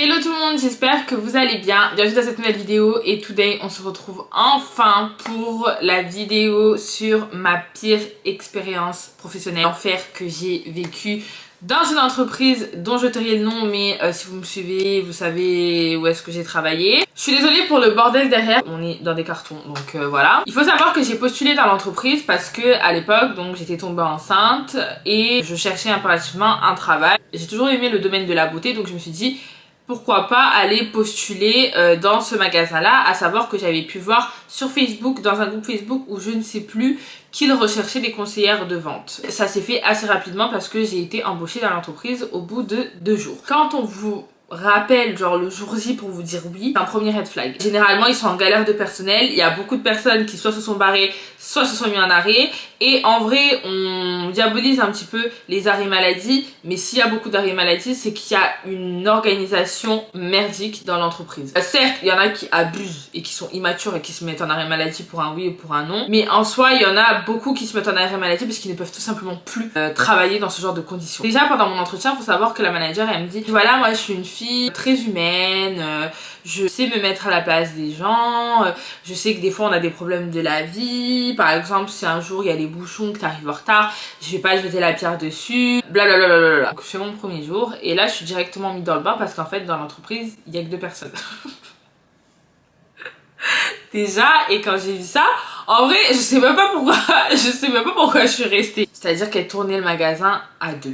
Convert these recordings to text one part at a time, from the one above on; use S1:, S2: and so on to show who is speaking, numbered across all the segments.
S1: Hello tout le monde, j'espère que vous allez bien. Bienvenue dans cette nouvelle vidéo et today on se retrouve enfin pour la vidéo sur ma pire expérience professionnelle, l'enfer que j'ai vécu dans une entreprise dont je tairai le nom, mais si vous me suivez, vous savez où est-ce que j'ai travaillé. Je suis désolée pour le bordel derrière, on est dans des cartons, donc voilà. Il faut savoir que j'ai postulé dans l'entreprise parce que à l'époque, donc j'étais tombée enceinte et je cherchais impérativement un travail. J'ai toujours aimé le domaine de la beauté, donc je me suis dit pourquoi pas aller postuler dans ce magasin-là, à savoir que j'avais pu voir sur Facebook, dans un groupe Facebook où je ne sais plus, qu'ils recherchaient des conseillères de vente. Ça s'est fait assez rapidement parce que j'ai été embauchée dans l'entreprise au bout de 2 jours. Quand on vous rappelle genre le jour J pour vous dire oui, c'est un premier red flag. Généralement ils sont en galère de personnel, il y a beaucoup de personnes qui soit se sont barrées, soit se sont mis en arrêt, et en vrai on diabolise un petit peu les arrêts maladie, mais s'il y a beaucoup d'arrêts maladie, c'est qu'il y a une organisation merdique dans l'entreprise. Certes, il y en a qui abusent et qui sont immatures et qui se mettent en arrêt maladie pour un oui ou pour un non, mais en soi il y en a beaucoup qui se mettent en arrêt maladie parce qu'ils ne peuvent tout simplement plus travailler dans ce genre de conditions. Déjà pendant mon entretien, il faut savoir que la manager elle me dit voilà, moi je suis une fille très humaine, je sais me mettre à la place des gens, je sais que des fois on a des problèmes de la vie, par exemple si un jour il y a des bouchons que t'arrives en retard, je vais pas jeter la pierre dessus, blablabla. Donc je fais mon premier jour et là je suis directement mise dans le bain parce qu'en fait dans l'entreprise il y a que 2 personnes. Déjà, et quand j'ai vu ça, en vrai je sais même pas pourquoi je suis restée. C'est-à-dire qu'elle tournait le magasin à 2.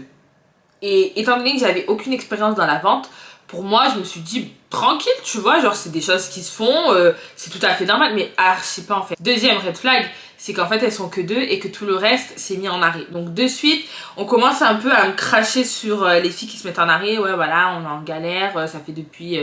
S1: Et étant donné que j'avais aucune expérience dans la vente, pour moi je me suis dit tranquille, tu vois, genre c'est des choses qui se font, c'est tout à fait normal, mais archi pas en fait. Deuxième red flag, c'est qu'en fait elles sont que 2 et que tout le reste s'est mis en arrêt. Donc de suite on commence un peu à me cracher sur les filles qui se mettent en arrêt. Ouais voilà, on est en galère, ça fait depuis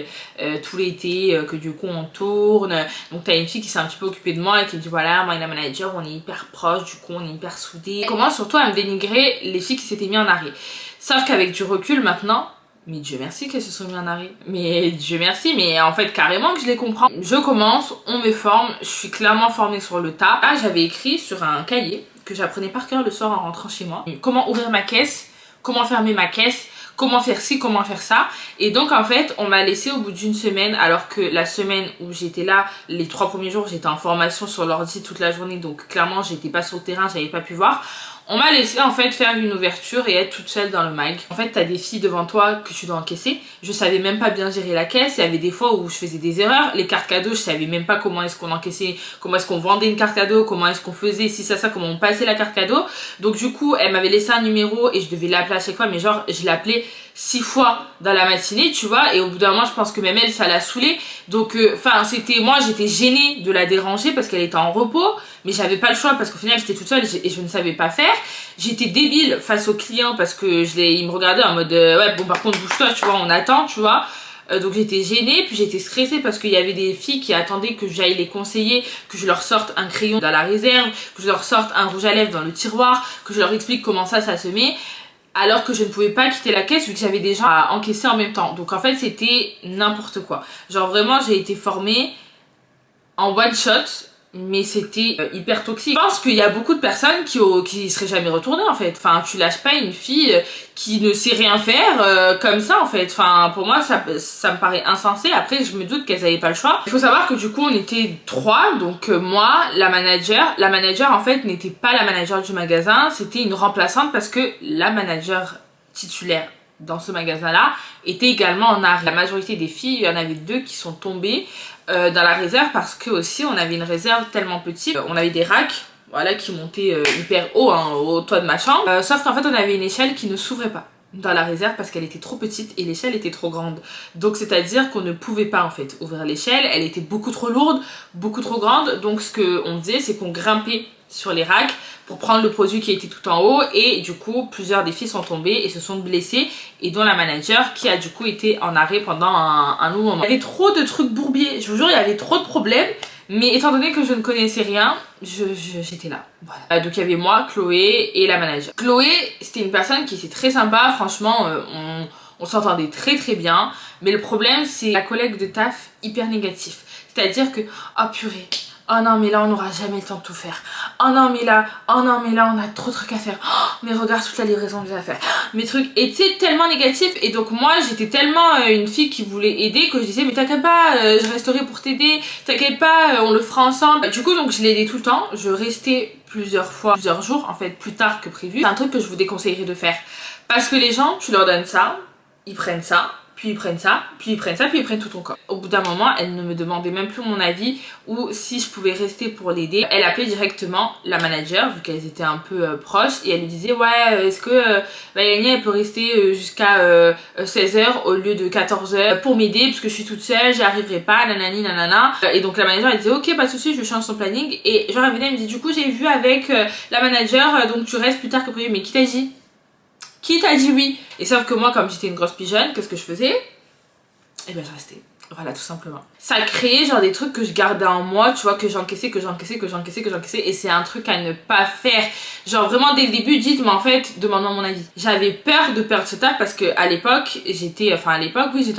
S1: tout l'été que du coup on tourne. Donc t'as une fille qui s'est un petit peu occupée de moi et qui me dit voilà, moi et la manager on est hyper proches, du coup on est hyper soudés. Elle commence surtout à me dénigrer les filles qui s'étaient mis en arrêt. Sauf qu'avec du recul maintenant, mais Dieu merci qu'elles se sont mis en arrêt. Mais Dieu merci, mais en fait carrément que je les comprends. Je commence, on me forme, je suis clairement formée sur le tas. Là j'avais écrit sur un cahier que j'apprenais par cœur le soir en rentrant chez moi. Comment ouvrir ma caisse, comment fermer ma caisse, comment faire ci, comment faire ça. Et donc en fait on m'a laissé au bout d'une semaine, alors que la semaine où j'étais là, les 3 premiers jours j'étais en formation sur l'ordi toute la journée, donc clairement j'étais pas sur le terrain, j'avais pas pu voir. On m'a laissé en fait faire une ouverture et être toute seule dans le mag. En fait t'as des filles devant toi que tu dois encaisser. Je savais même pas bien gérer la caisse, il y avait des fois où je faisais des erreurs. Les cartes cadeaux, je savais même pas comment est-ce qu'on encaissait, comment est-ce qu'on vendait une carte cadeau, comment est-ce qu'on faisait si ça, comment on passait la carte cadeau. Donc du coup elle m'avait laissé un numéro et je devais l'appeler à chaque fois, mais genre je l'appelais 6 fois dans la matinée, tu vois, et au bout d'un moment je pense que même elle ça l'a saoulée. Donc enfin c'était, moi j'étais gênée de la déranger parce qu'elle était en repos, mais j'avais pas le choix parce qu'au final j'étais toute seule et je ne savais pas faire. J'étais débile face aux clients parce que ils me regardaient en mode ouais bon par contre bouge-toi, tu vois, on attend, tu vois. Donc j'étais gênée, puis j'étais stressée parce qu'il y avait des filles qui attendaient que j'aille les conseiller, que je leur sorte un crayon dans la réserve, que je leur sorte un rouge à lèvres dans le tiroir, que je leur explique comment ça se met, alors que je ne pouvais pas quitter la caisse vu que j'avais des gens à encaisser en même temps. Donc en fait c'était n'importe quoi. Genre vraiment j'ai été formée en one shot, mais c'était hyper toxique. Je pense qu'il y a beaucoup de personnes qui seraient jamais retournées en fait. Enfin tu lâches pas une fille qui ne sait rien faire comme ça en fait. Enfin pour moi ça me paraît insensé. Après je me doute qu'elles avaient pas le choix. Il faut savoir que du coup on était 3, donc moi, la manager en fait n'était pas la manager du magasin, c'était une remplaçante parce que la manager titulaire dans ce magasin là était également en arrêt. La majorité des filles, il y en avait 2 qui sont tombées dans la réserve parce que aussi on avait une réserve tellement petite, on avait des racks voilà qui montaient hyper haut hein, au toit de ma chambre, sauf qu'en fait on avait une échelle qui ne s'ouvrait pas dans la réserve parce qu'elle était trop petite et l'échelle était trop grande. Donc c'est à dire qu'on ne pouvait pas en fait ouvrir l'échelle, elle était beaucoup trop lourde, beaucoup trop grande. Donc ce qu'on faisait c'est qu'on grimpait sur les racks pour prendre le produit qui était tout en haut, et du coup plusieurs des filles sont tombées et se sont blessées, et dont la manager qui a du coup été en arrêt pendant un long moment. Il y avait trop de trucs bourbiers, je vous jure il y avait trop de problèmes, mais étant donné que je ne connaissais rien, j'étais là. Voilà. Donc il y avait moi, Chloé et la manager. Chloé c'était une personne qui était très sympa, franchement on s'entendait très très bien, mais le problème c'est la collègue de taf hyper négatif. C'est à dire que oh purée, oh non mais là on n'aura jamais le temps de tout faire, oh non mais là on a trop de trucs à faire, oh, mais regarde toute la livraison que j'ai à faire, mes trucs étaient tellement négatifs. Et donc moi j'étais tellement une fille qui voulait aider que je disais mais t'inquiète pas, je resterai pour t'aider, t'inquiète pas, on le fera ensemble. Du coup donc je l'ai aidé tout le temps, je restais plusieurs jours en fait plus tard que prévu. C'est un truc que je vous déconseillerais de faire parce que les gens, tu leur donnes ça, ils prennent ça, puis ils prennent ça, puis ils prennent ça, puis ils prennent tout ton corps. Au bout d'un moment, elle ne me demandait même plus mon avis ou si je pouvais rester pour l'aider. Elle appelait directement la manager, vu qu'elles étaient un peu proches, et elle lui disait ouais, est-ce que Valérie elle peut rester jusqu'à 16h au lieu de 14h pour m'aider, parce que je suis toute seule, j'y arriverai pas, nanani nanana. Et donc la manager elle disait ok, pas de soucis, je change son planning. Et genre elle venait, elle me dit du coup j'ai vu avec la manager, donc tu restes plus tard que prévu. Mais qui t'a dit? Qui t'a dit oui? Et sauf que moi, comme j'étais une grosse pigeonne, qu'est-ce que je faisais? Et ben je restais. Voilà, tout simplement. Ça a créé genre des trucs que je gardais en moi, tu vois, que j'encaissais. Et c'est un truc à ne pas faire. Genre vraiment dès le début, dites-moi en fait, demande-moi mon avis. J'avais peur de perdre ce taf parce que à l'époque, j'étais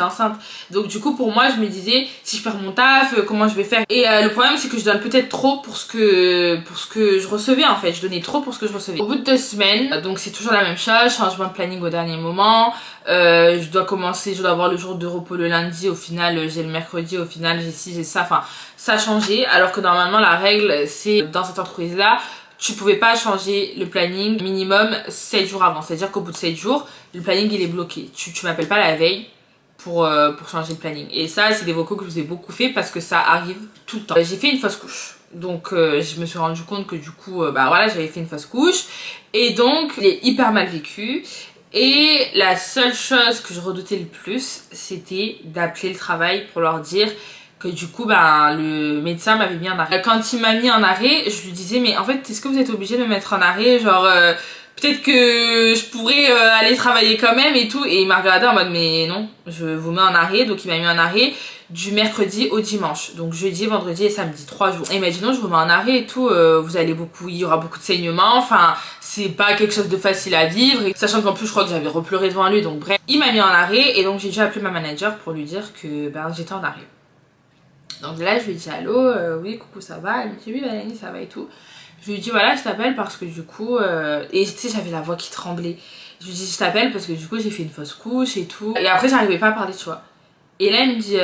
S1: enceinte. Donc du coup, pour moi, je me disais, si je perds mon taf, comment je vais faire? Et le problème, c'est que je donne peut-être trop pour ce que je recevais en fait. Je donnais trop pour ce que je recevais. Au bout de 2 semaines, donc c'est toujours la même chose, changement de planning au dernier moment. Je dois avoir le jour de repos le lundi, au final j'ai le mercredi, au final j'ai ci, j'ai ça, enfin ça a changé, alors que normalement la règle c'est dans cette entreprise là, tu pouvais pas changer le planning minimum 7 jours avant, c'est à dire qu'au bout de 7 jours, le planning il est bloqué, tu m'appelles pas la veille pour changer le planning. Et ça c'est des vocaux que je vous ai beaucoup fait parce que ça arrive tout le temps. J'ai fait une fausse couche. Donc je me suis rendu compte que du coup j'avais fait une fausse couche et donc il est hyper mal vécu. Et la seule chose que je redoutais le plus, c'était d'appeler le travail pour leur dire que du coup le médecin m'avait mis en arrêt. Quand il m'a mis en arrêt, je lui disais mais en fait est-ce que vous êtes obligé de me mettre en arrêt, genre peut-être que je pourrais aller travailler quand même et tout. Et il m'a regardé en mode mais non, je vous mets en arrêt. Donc il m'a mis en arrêt du mercredi au dimanche, donc jeudi, vendredi et samedi, 3 jours. Et il m'a dit non, je vous mets en arrêt et tout, il y aura beaucoup de saignements, enfin c'est pas quelque chose de facile à vivre, et sachant qu'en plus je crois que j'avais repleuré devant lui, donc bref, il m'a mis en arrêt. Et donc j'ai dû appeler ma manager pour lui dire que j'étais en arrêt. Donc là je lui ai dit allô, oui coucou ça va, elle me dit oui Valérie ça va et tout. Je lui ai dit voilà je t'appelle parce que du coup, et tu sais j'avais la voix qui tremblait, je lui ai dit je t'appelle parce que du coup j'ai fait une fausse couche et tout, et après j'arrivais pas à parler tu vois. Et là, il me dit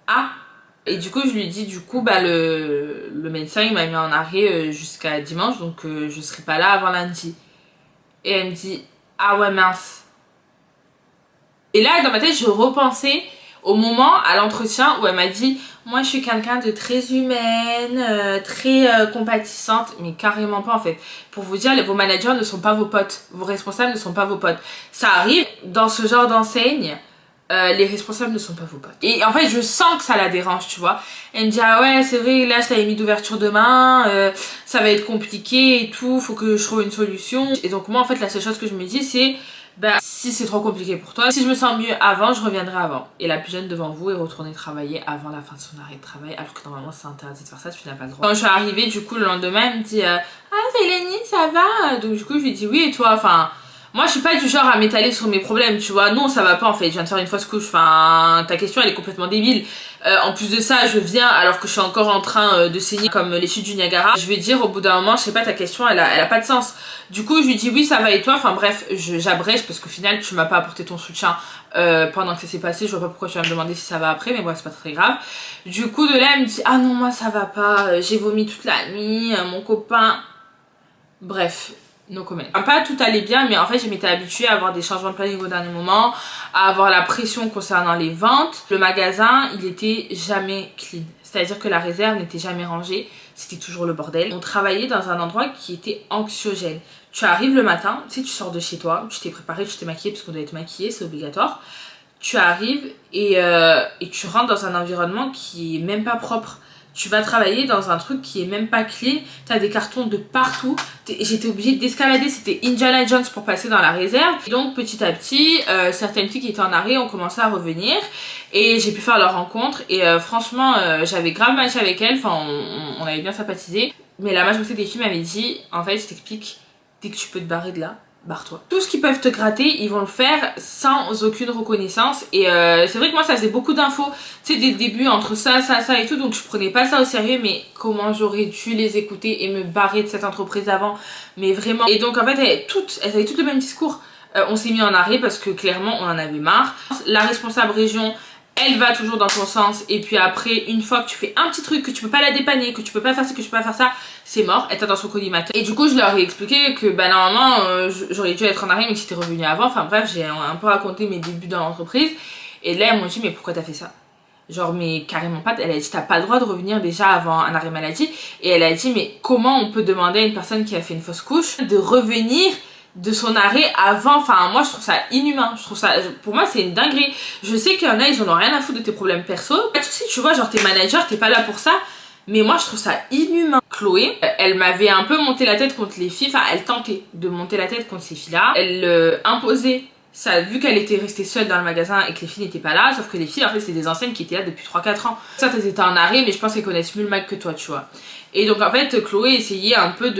S1: ah. Et du coup, je lui dis du coup, le médecin, il m'a mis en arrêt jusqu'à dimanche, donc je serai pas là avant lundi. Et elle me dit ah ouais, mince. Et là, dans ma tête, je repensais au moment, à l'entretien, où elle m'a dit moi, je suis quelqu'un de très humaine, très compatissante, mais carrément pas en fait. Pour vous dire, vos managers ne sont pas vos potes, vos responsables ne sont pas vos potes. Ça arrive dans ce genre d'enseigne. Les responsables ne sont pas vos potes. Et en fait, je sens que ça la dérange, tu vois. Elle me dit ah ouais, c'est vrai, là je t'avais mis d'ouverture demain, ça va être compliqué et tout, faut que je trouve une solution. Et donc moi en fait la seule chose que je me dis c'est si c'est trop compliqué pour toi, si je me sens mieux avant, je reviendrai avant. Et la plus jeune devant vous est retournée travailler avant la fin de son arrêt de travail, alors que normalement c'est interdit de faire ça, tu n'as pas le droit. Quand je suis arrivée du coup le lendemain, elle me dit ah Valérie ça va? Donc du coup je lui dis oui et toi, enfin moi je suis pas du genre à m'étaler sur mes problèmes, tu vois. Non ça va pas en fait, je viens de faire une fausse couche, enfin ta question elle est complètement débile. En plus de ça je viens alors que je suis encore en train de saigner comme les chutes du Niagara. Je vais dire au bout d'un moment, je sais pas, ta question elle a pas de sens. Du coup je lui dis oui ça va et toi, enfin bref j'abrège parce qu'au final tu m'as pas apporté ton soutien pendant que ça s'est passé. Je vois pas pourquoi tu vas me demander si ça va après, mais bon c'est pas très grave. Du coup de là elle me dit ah non moi ça va pas, j'ai vomi toute la nuit, mon copain, bref. No comment. Pas tout allait bien, mais en fait je m'étais habituée à avoir des changements de planning au dernier moment, à avoir la pression concernant les ventes. Le magasin il était jamais clean, c'est à dire que la réserve n'était jamais rangée, c'était toujours le bordel. On travaillait dans un endroit qui était anxiogène. Tu arrives le matin, tu sais, tu sors de chez toi, tu t'es préparé, tu t'es maquillée parce qu'on doit être maquillée, c'est obligatoire. Tu arrives et tu rentres dans un environnement qui est même pas propre. Tu vas travailler dans un truc qui est même pas clean, t'as des cartons de partout. J'étais obligée d'escalader, c'était Indiana Jones pour passer dans la réserve. Et donc petit à petit, certaines filles qui étaient en arrêt ont commencé à revenir et j'ai pu faire leur rencontre. Et franchement, j'avais grave matché avec elles, enfin on avait bien sympathisé. Mais la majorité des filles m'avaient dit, en fait je t'explique, dès que tu peux te barrer de là, barre-toi. Tout ce qu'ils peuvent te gratter, ils vont le faire sans aucune reconnaissance. Et c'est vrai que moi, ça faisait beaucoup d'infos, tu sais, dès le début, entre ça et tout, donc je prenais pas ça au sérieux, mais comment j'aurais dû les écouter et me barrer de cette entreprise avant, mais vraiment. Et donc en fait, elles avaient toutes le même discours. On s'est mis en arrêt parce que clairement, on en avait marre. La responsable région, elle va toujours dans ton sens, et puis après, une fois que tu fais un petit truc, que tu peux pas la dépanner, que tu peux pas faire ça, que tu peux pas faire ça, c'est mort, elle t'a dans son collimateur. Et du coup, je leur ai expliqué que bah normalement, j'aurais dû être en arrêt, mais que j'étais revenue avant. Enfin bref, j'ai un peu raconté mes débuts dans l'entreprise. Et là, elles m'ont dit, mais pourquoi t'as fait ça? Genre, mais carrément pas. Elle a dit, t'as pas le droit de revenir déjà avant un arrêt maladie. Et elle a dit, mais comment on peut demander à une personne qui a fait une fausse couche de revenir de son arrêt avant? Enfin, moi je trouve ça inhumain, je trouve ça, pour moi c'est une dinguerie. Je sais qu'il y en a, ils en ont rien à foutre de tes problèmes perso, pas de soucis, tu vois, genre t'es manager, t'es pas là pour ça, mais moi je trouve ça inhumain. Chloé, elle m'avait un peu monté la tête contre les filles, enfin elle tentait de monter la tête contre ces filles là, elle imposait ça, vu qu'elle était restée seule dans le magasin et que les filles n'étaient pas là, sauf que les filles en fait c'était des anciennes qui étaient là depuis 3-4 ans. Certes elles étaient en arrêt, mais je pense qu'elles connaissent mieux le mag que toi, tu vois. Et donc en fait Chloé essayait un peu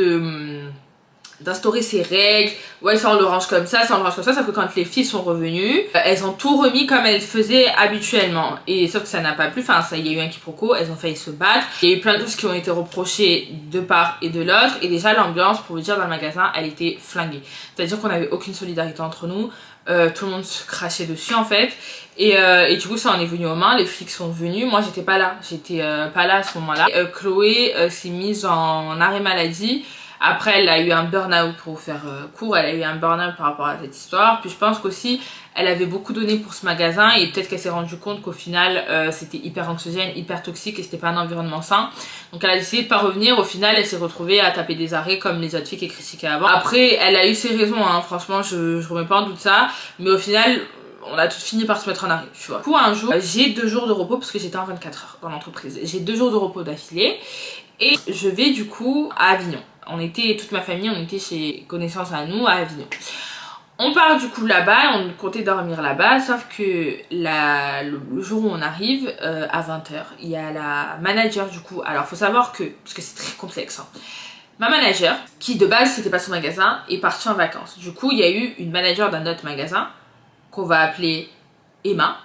S1: d'instaurer ses règles, ouais ça on le range comme ça on le range comme ça, sauf que quand les filles sont revenues, elles ont tout remis comme elles faisaient habituellement, et sauf que ça n'a pas plu, enfin ça, il y a eu un quiproquo, elles ont failli se battre, il y a eu plein de choses qui ont été reprochées de part et de l'autre, et déjà l'ambiance, pour vous dire, dans le magasin, elle était flinguée, c'est à dire qu'on n'avait aucune solidarité entre nous, tout le monde se crachait dessus en fait, et du coup ça en est venu aux mains, les flics sont venus, moi j'étais pas là à ce moment là. Chloé s'est mise en arrêt maladie. Après, elle a eu un burn-out, pour vous faire court, elle a eu un burn-out par rapport à cette histoire. Puis je pense qu'aussi, elle avait beaucoup donné pour ce magasin, et peut-être qu'elle s'est rendue compte qu'au final, c'était hyper anxiogène, hyper toxique, et c'était pas un environnement sain. Donc elle a décidé de pas revenir. Au final, elle s'est retrouvée à taper des arrêts comme les autres filles qui critiquaient avant. Après, elle a eu ses raisons, hein. Franchement, je remets pas en doute ça. Mais au final, on a toutes fini par se mettre en arrêt, tu vois. Pour un jour, j'ai 2 jours de repos parce que j'étais en 24 heures dans l'entreprise. J'ai 2 jours de repos d'affilée. Et je vais du coup à Avignon. Toute ma famille, on était chez connaissances à nous à Avignon. On part du coup là-bas, on comptait dormir là-bas, sauf que le jour où on arrive, à 20 h, il y a la manager du coup. Alors faut savoir que, parce que c'est très complexe, hein, ma manager, qui de base c'était pas son magasin, est partie en vacances. Du coup il y a eu une manager d'un autre magasin, qu'on va appeler Emma,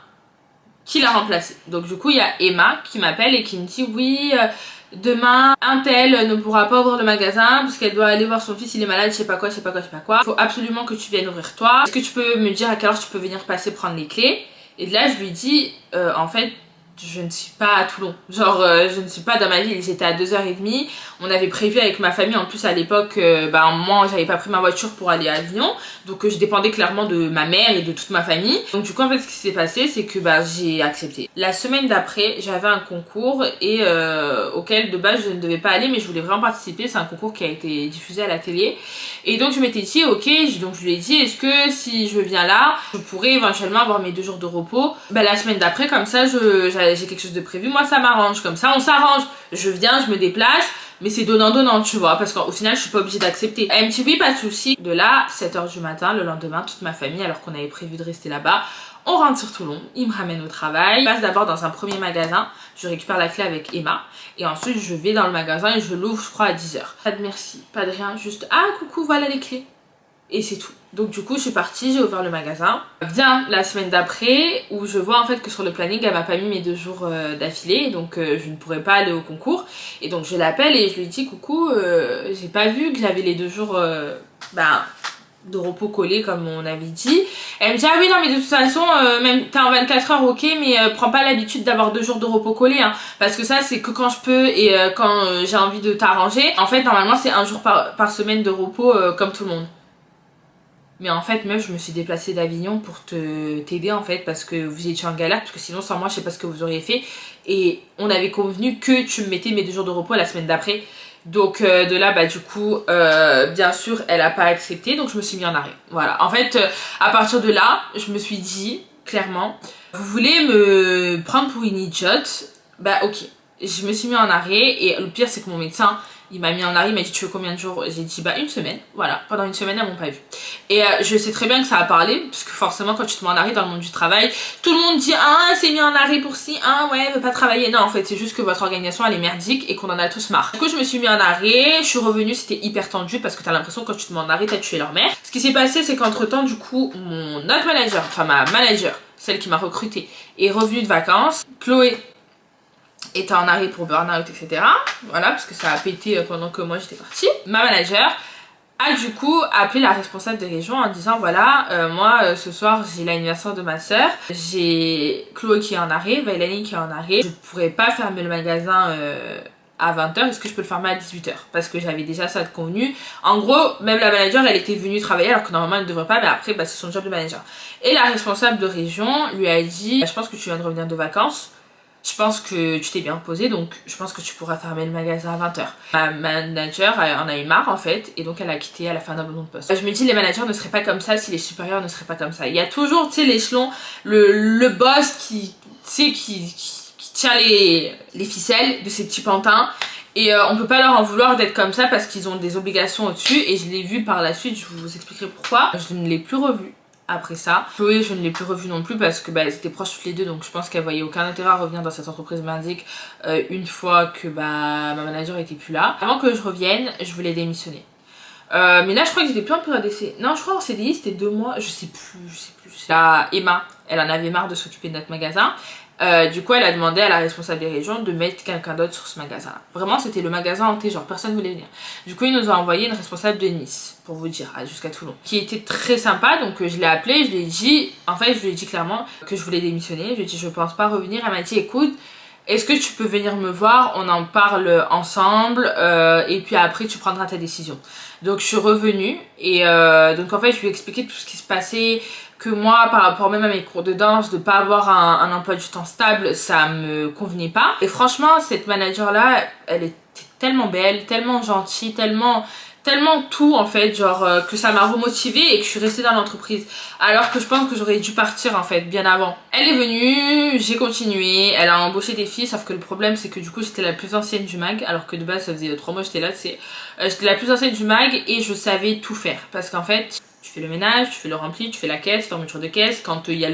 S1: qui l'a remplacée. Donc du coup il y a Emma qui m'appelle et qui me dit oui... demain, un tel ne pourra pas ouvrir le magasin parce qu'elle doit aller voir son fils, il est malade, je sais pas quoi. Il faut absolument que tu viennes ouvrir toi. Est-ce que tu peux me dire à quelle heure tu peux venir passer prendre les clés? Et là, je lui dis, en fait, je ne suis pas à Toulon. Genre, je ne suis pas dans ma ville, j'étais à 2h30. On avait prévu avec ma famille, en plus à l'époque, moi j'avais pas pris ma voiture pour aller à Avignon. Donc je dépendais clairement de ma mère et de toute ma famille. Donc du coup en fait ce qui s'est passé c'est que j'ai accepté. La semaine d'après j'avais un concours et auquel de base je ne devais pas aller, mais je voulais vraiment participer. C'est un concours qui a été diffusé à la télé. Et donc je m'étais dit ok, donc je lui ai dit est-ce que si je viens là, je pourrais éventuellement avoir mes 2 jours de repos. La semaine d'après comme ça j'ai quelque chose de prévu, moi ça m'arrange, comme ça on s'arrange. Je viens, je me déplace. Mais c'est donnant-donnant, tu vois, parce qu'au final, je suis pas obligée d'accepter. Elle me dit oui, pas de souci. De là, 7 h du matin, le lendemain, toute ma famille, alors qu'on avait prévu de rester là-bas, on rentre sur Toulon, il me ramène au travail. Je passe d'abord dans un premier magasin, je récupère la clé avec Emma. Et ensuite, je vais dans le magasin et je l'ouvre, je crois, à 10 h. Pas de merci, pas de rien, juste ah, coucou, voilà les clés. Et c'est tout. Donc du coup je suis partie, j'ai ouvert le magasin. Vient la semaine d'après où je vois en fait que sur le planning elle m'a pas mis mes 2 jours d'affilée, donc je ne pourrais pas aller au concours. Et donc je l'appelle et je lui dis coucou, j'ai pas vu que j'avais les 2 jours de repos collés comme on avait dit. Elle me dit ah oui non mais de toute façon même t'es en 24 heures ok, mais prends pas l'habitude d'avoir 2 jours de repos collés, hein, parce que ça c'est que quand je peux et quand j'ai envie de t'arranger. En fait normalement c'est 1 jour par semaine de repos comme tout le monde. Mais en fait meuf je me suis déplacée d'Avignon pour t'aider en fait, parce que vous étiez en galère, parce que sinon sans moi je sais pas ce que vous auriez fait. Et on avait convenu que tu me mettais mes 2 jours de repos la semaine d'après. Donc de là du coup bien sûr elle a pas accepté, donc je me suis mis en arrêt. Voilà, en fait à partir de là je me suis dit clairement, vous voulez me prendre pour une idiote, ok. Je me suis mis en arrêt et le pire c'est que mon médecin Il m'a mis en arrêt, il m'a dit tu veux combien de jours? J'ai dit bah une semaine, voilà, pendant une semaine elles m'ont pas vu. Et je sais très bien que ça a parlé, parce que forcément quand tu te mets en arrêt dans le monde du travail, tout le monde dit ah c'est mis en arrêt pour ci, ah ouais veut pas travailler. Non en fait c'est juste que votre organisation elle est merdique et qu'on en a tous marre. Du coup je me suis mis en arrêt, je suis revenue, c'était hyper tendu parce que t'as l'impression que quand tu te mets en arrêt t'as tué leur mère. Ce qui s'est passé c'est qu'entre temps du coup mon autre manager, enfin ma manager, celle qui m'a recrutée, est revenue de vacances. Chloé était en arrêt pour burn-out, etc. Voilà, parce que ça a pété pendant que moi j'étais partie. Ma manager a du coup appelé la responsable de région en disant voilà, moi ce soir j'ai l'anniversaire de ma soeur, j'ai Chloé qui est en arrêt, Vailani qui est en arrêt, je pourrais pas fermer le magasin à 20h, est-ce que je peux le fermer à 18h? Parce que j'avais déjà ça de convenu. En gros, même la manager elle était venue travailler alors que normalement elle ne devrait pas, mais après bah, c'est son job de manager. Et la responsable de région lui a dit je pense que tu viens de revenir de vacances, je pense que tu t'es bien reposé, donc je pense que tu pourras fermer le magasin à 20h. Ma manager en a eu marre en fait, et donc elle a quitté à la fin d'un abandon de poste. Je me dis les managers ne seraient pas comme ça si les supérieurs ne seraient pas comme ça. Il y a toujours, tu sais, l'échelon, le boss qui tient les ficelles de ces petits pantins. Et on peut pas leur en vouloir d'être comme ça parce qu'ils ont des obligations au-dessus. Et je l'ai vu par la suite, je vous expliquerai pourquoi. Je ne l'ai plus revu après ça. Chloé, je ne l'ai plus revue non plus parce que bah, elles étaient proches toutes les deux, donc je pense qu'elle voyait aucun intérêt à revenir dans cette entreprise merdique une fois que bah, ma manager était plus là. Avant que je revienne, je voulais démissionner. Mais là je crois que j'étais plus en période d'essai. Non je crois en CDI c'était 2 mois, je sais plus. Là Emma, elle en avait marre de s'occuper de notre magasin. Du coup elle a demandé à la responsable des régions de mettre quelqu'un d'autre sur ce magasin là. Vraiment c'était le magasin hanté, genre personne voulait venir. Du coup ils nous ont envoyé une responsable de Nice, pour vous dire, jusqu'à Toulon, qui était très sympa. Donc je l'ai appelée, je lui ai dit, en fait je lui ai dit clairement que je voulais démissionner. Je lui ai dit je pense pas revenir. Elle m'a dit écoute, est-ce que tu peux venir me voir, on en parle ensemble et puis après tu prendras ta décision. Donc je suis revenue et donc en fait je lui ai expliqué tout ce qui se passait, que moi par rapport même à mes cours de danse, de pas avoir un emploi du temps stable, ça me convenait pas. Et franchement cette manager là, elle était tellement belle, tellement gentille, tellement tout en fait, genre que ça m'a remotivée et que je suis restée dans l'entreprise alors que je pense que j'aurais dû partir en fait bien avant. Elle est venue, j'ai continué, elle a embauché des filles, sauf que le problème c'est que du coup j'étais la plus ancienne du mag, alors que de base ça faisait 3 mois que j'étais là, j'étais la plus ancienne du mag et je savais tout faire parce qu'en fait tu fais le ménage, tu fais le rempli, tu fais la caisse, fermeture de caisse, quand il y a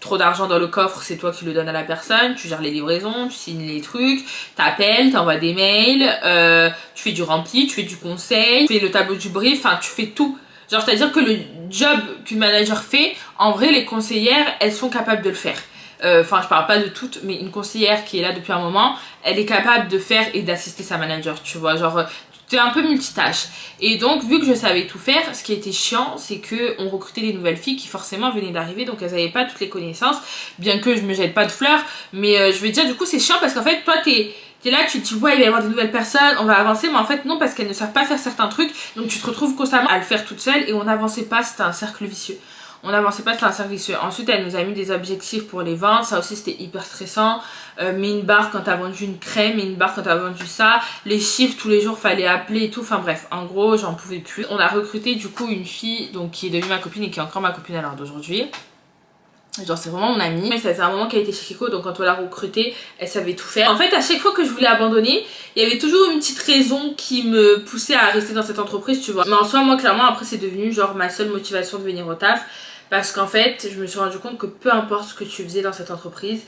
S1: trop d'argent dans le coffre, c'est toi qui le donnes à la personne, tu gères les livraisons, tu signes les trucs, t'appelles, t'envoies des mails, tu fais du rempli, tu fais du conseil, tu fais le tableau du brief, enfin tu fais tout. Genre c'est à dire que le job qu'une manager fait, en vrai les conseillères elles sont capables de le faire. Enfin je parle pas de toutes, mais une conseillère qui est là depuis un moment, elle est capable de faire et d'assister sa manager, tu vois, genre c'est un peu multitâche. Et donc vu que je savais tout faire, ce qui était chiant c'est que on recrutait des nouvelles filles qui forcément venaient d'arriver, donc elles avaient pas toutes les connaissances, bien que je me jette pas de fleurs, mais je veux dire du coup c'est chiant parce qu'en fait toi t'es là, tu te dis ouais il va y avoir des nouvelles personnes, on va avancer, mais en fait non parce qu'elles ne savent pas faire certains trucs, donc tu te retrouves constamment à le faire toute seule et on n'avançait pas, c'était un cercle vicieux. On n'avançait pas, c'était un cercle vicieux. Ensuite elle nous a mis des objectifs pour les ventes, ça aussi c'était hyper stressant. Mets une barre quand t'as vendu une crème, mets une barre quand t'as vendu ça, les chiffres tous les jours fallait appeler et tout, enfin bref, en gros j'en pouvais plus. On a recruté du coup une fille donc qui est devenue ma copine et qui est encore ma copine à l'heure d'aujourd'hui. Genre c'est vraiment mon amie. Mais ça c'est un moment qu'elle était chez Kiko, donc quand on l'a recrutée, elle savait tout faire. En fait à chaque fois que je voulais abandonner, il y avait toujours une petite raison qui me poussait à rester dans cette entreprise, tu vois. Mais en soi moi clairement après c'est devenu genre ma seule motivation de venir au taf. Parce qu'en fait je me suis rendu compte que peu importe ce que tu faisais dans cette entreprise,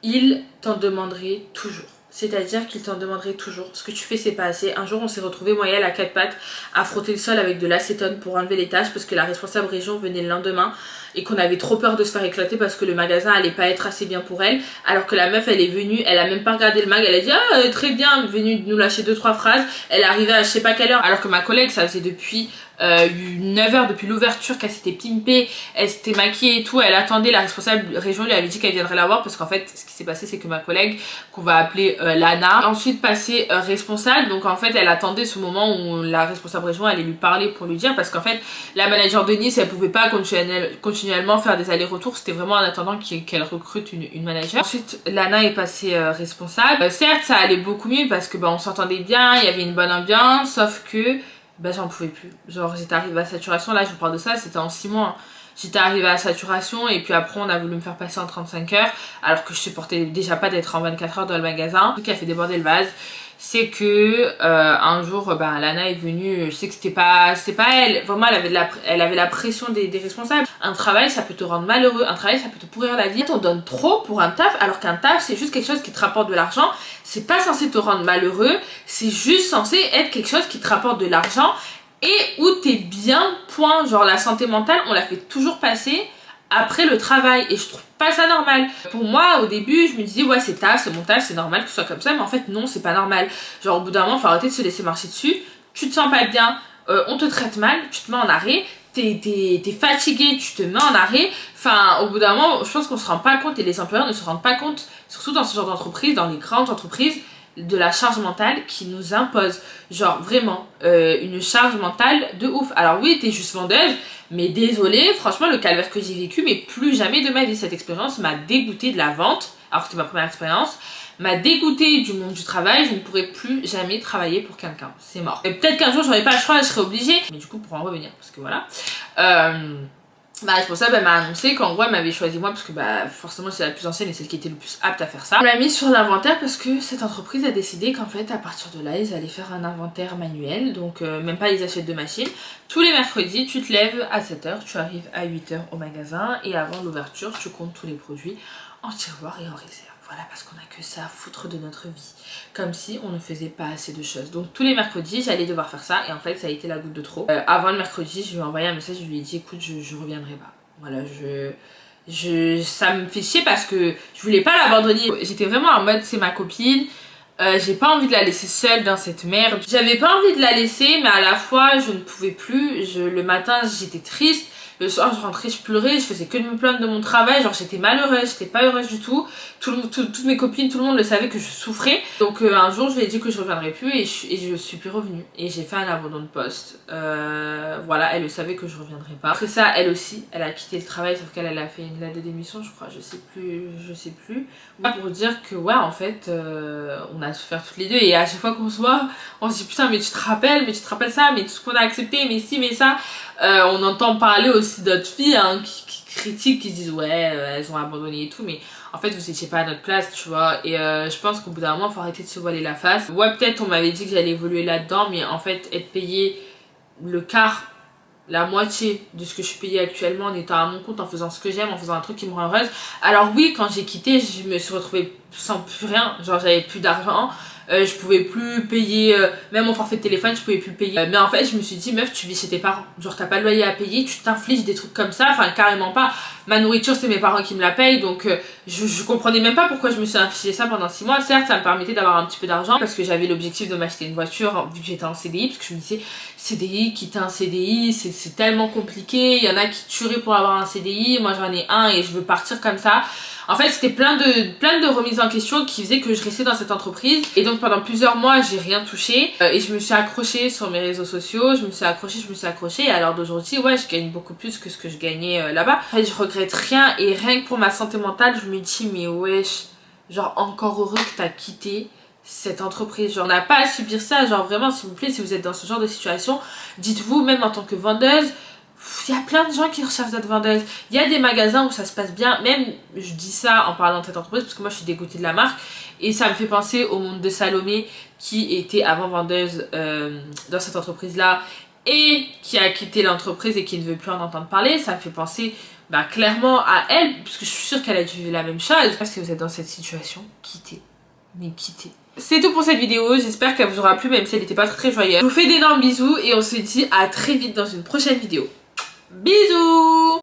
S1: ils t'en demanderaient toujours. C'est-à-dire qu'ils t'en demanderaient toujours. Ce que tu fais c'est pas assez. Un jour on s'est retrouvé moi et elle à 4 pattes à frotter le sol avec de l'acétone pour enlever les taches parce que la responsable région venait le lendemain et qu'on avait trop peur de se faire éclater parce que le magasin allait pas être assez bien pour elle, alors que la meuf elle est venue, elle a même pas regardé le mag, elle a dit ah très bien, venue nous lâcher 2-3 phrases, elle est arrivée à je sais pas quelle heure, alors que ma collègue ça faisait depuis 9h depuis l'ouverture qu'elle s'était pimpée, elle s'était maquillée et tout, elle attendait, la responsable région lui avait dit qu'elle viendrait la voir parce qu'en fait ce qui s'est passé c'est que ma collègue qu'on va appeler Lana, ensuite passée responsable, donc en fait elle attendait ce moment où la responsable région allait lui parler pour lui dire, parce qu'en fait la manager de Nice elle pouvait pas continuellement faire des allers-retours, c'était vraiment en attendant qu'elle recrute une manager. Ensuite Lana est passée responsable, certes ça allait beaucoup mieux parce que bah, on s'entendait bien, il y avait une bonne ambiance, sauf que bah j'en pouvais plus, genre j'étais arrivée à saturation, là je vous parle de ça, c'était en 6 mois. j'étais arrivée à saturation et puis après on a voulu me faire passer en 35 heures alors que je supportais déjà pas d'être en 24 heures dans le magasin. Ce qui a fait déborder le vase, c'est que un jour Lana est venue, je sais que c'était pas elle, vraiment elle avait la pression des responsables. Un travail ça peut te rendre malheureux, un travail ça peut te pourrir la vie. On donne trop pour un taf alors qu'un taf c'est juste quelque chose qui te rapporte de l'argent, c'est pas censé te rendre malheureux, c'est juste censé être quelque chose qui te rapporte de l'argent et où t'es bien, point. Genre la santé mentale on la fait toujours passer après le travail et je trouve pas ça normal. Pour moi au début je me disais ouais c'est taf, c'est mon taf, c'est normal que ce soit comme ça, mais en fait non, c'est pas normal. Genre au bout d'un moment faut arrêter de se laisser marcher dessus, tu te sens pas bien, on te traite mal, tu te mets en arrêt, t'es fatigué, tu te mets en arrêt. Enfin au bout d'un moment je pense qu'on se rend pas compte et les employeurs ne se rendent pas compte, surtout dans ce genre d'entreprise, dans les grandes entreprises, de la charge mentale qui nous impose. Genre vraiment une charge mentale de ouf. Alors oui t'es juste vendeuse, mais désolée, franchement le calvaire que j'ai vécu, mais plus jamais de ma vie. Cette expérience m'a dégoûtée de la vente, alors que c'était ma première expérience, m'a dégoûtée du monde du travail. Je ne pourrais plus jamais travailler pour quelqu'un, c'est mort. Et peut-être qu'un jour j'aurais pas le choix, je serais obligée, mais du coup pour en revenir, parce que voilà la responsable elle m'a annoncé qu'en gros elle m'avait choisi moi parce que forcément c'est la plus ancienne et celle qui était le plus apte à faire ça. On l'a mis sur l'inventaire parce que cette entreprise a décidé qu'en fait à partir de là ils allaient faire un inventaire manuel, donc même pas ils achètent de machines. Tous les mercredis tu te lèves à 7 h, tu arrives à 8 h au magasin et avant l'ouverture tu comptes tous les produits en tiroir et en réserve. Voilà, parce qu'on a que ça à foutre de notre vie. Comme si on ne faisait pas assez de choses. Donc tous les mercredis, j'allais devoir faire ça. Et en fait, ça a été la goutte de trop. Avant le mercredi, je lui ai envoyé un message. Je lui ai dit, écoute, je reviendrai pas. Voilà, ça me fait chier parce que je voulais pas l'abandonner. J'étais vraiment en mode, c'est ma copine. J'ai pas envie de la laisser seule dans cette merde. J'avais pas envie de la laisser, mais à la fois, je ne pouvais plus. Le matin, j'étais triste. Le soir je rentrais, je pleurais, je faisais que de me plaindre de mon travail, genre j'étais malheureuse, j'étais pas heureuse du tout. Toutes mes copines, tout le monde le savait que je souffrais. Donc un jour je lui ai dit que je reviendrais plus et je suis plus revenue. Et j'ai fait un abandon de poste. Voilà, elle le savait que je reviendrais pas. Après ça, elle aussi, elle a quitté le travail, sauf qu'elle a fait une lettre de démission, je crois, je sais plus. Pour dire que ouais, en fait, on a souffert toutes les deux et à chaque fois qu'on se voit, on se dit putain mais tu te rappelles ça, mais tout ce qu'on a accepté, mais si, mais ça. On entend parler aussi d'autres filles qui critiquent, qui se disent ouais elles ont abandonné et tout, mais en fait vous étiez pas à notre place, tu vois. Et je pense qu'au bout d'un moment faut arrêter de se voiler la face. Ouais peut-être on m'avait dit que j'allais évoluer là-dedans, mais en fait être payée le quart, la moitié de ce que je suis payée actuellement en étant à mon compte, en faisant ce que j'aime, en faisant un truc qui me rend heureuse. Alors oui, quand j'ai quitté je me suis retrouvée sans plus rien, genre j'avais plus d'argent. Je pouvais plus payer, même mon forfait de téléphone je pouvais plus le payer, mais en fait je me suis dit meuf tu vis chez tes parents, genre t'as pas de loyer à payer, tu t'infliges des trucs comme ça, enfin carrément pas. Ma nourriture c'est mes parents qui me la payent, donc je comprenais même pas pourquoi je me suis infligé ça pendant 6 mois. Certes ça me permettait d'avoir un petit peu d'argent parce que j'avais l'objectif de m'acheter une voiture vu que j'étais en CDI, parce que je me disais CDI, quitter un CDI c'est tellement compliqué, il y en a qui tueraient pour avoir un CDI, moi j'en ai un et je veux partir comme ça. En fait c'était plein de remises en question qui faisaient que je restais dans cette entreprise. Et donc pendant plusieurs mois j'ai rien touché et je me suis accrochée sur mes réseaux sociaux, je me suis accrochée et à l'heure d'aujourd'hui ouais je gagne beaucoup plus que ce que je gagnais là-bas. En fait je regrette rien et rien que pour ma santé mentale je me dis mais wesh, genre encore heureux que t'as quitté cette entreprise, genre on n'a pas à subir ça. Genre vraiment s'il vous plaît, si vous êtes dans ce genre de situation, dites-vous même en tant que vendeuse, il y a plein de gens qui recherchent d'être vendeuse. Il y a des magasins où ça se passe bien, même je dis ça en parlant de cette entreprise parce que moi je suis dégoûtée de la marque et ça me fait penser au monde de Salomé qui était avant vendeuse dans cette entreprise là et qui a quitté l'entreprise et qui ne veut plus en entendre parler. Ça me fait penser clairement à elle parce que je suis sûre qu'elle a dû vivre la même chose. Parce que vous êtes dans cette situation, quittez, mais quittez. C'est tout pour cette vidéo, j'espère qu'elle vous aura plu même si elle n'était pas très joyeuse. Je vous fais d'énormes bisous et on se dit à très vite dans une prochaine vidéo. Bisous!